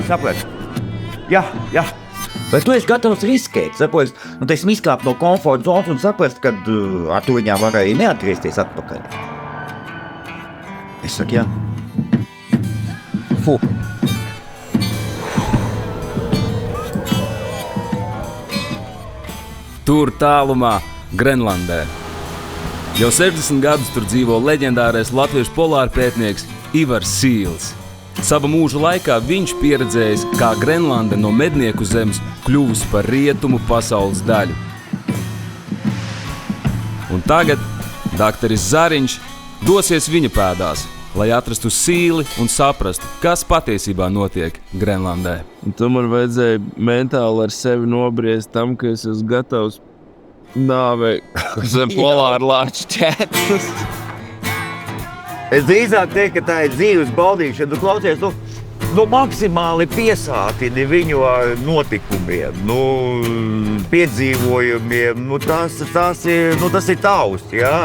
Saprati? Jā. Vai tu esi gatavs riskēt? Saprast, teiksim, izkāpt no komforta zonas un saprast, ka ar to viņām var arī neatgriezties atpakaļ? Es saku, jā. Tur tālumā, Grenlandē. Jau 60 gadus tur dzīvo leģendārais latviešu polārpētnieks Ivars Sīls. Sava mūža laikā viņš pieredzējis, kā Grenlande no mednieku zemes kļuvusi par rietumu pasaules daļu. Un tagad dakteris Zariņš dosies viņa pēdās, lai atrastu Sīli un saprastu, kas patiesībā notiek Grenlandē. Un tu man vajadzēja mentāli ar sevi nobriest tam, ka es esmu gatavs nāvei zem polāra lāča ķēdes. Es drīzāk teiktu, ka tā ir dzīves baudīšana. Tu klausies, maksimāli piesātini viņu ar notikumiem, piedzīvojumiem. Tas ir tausts, jā.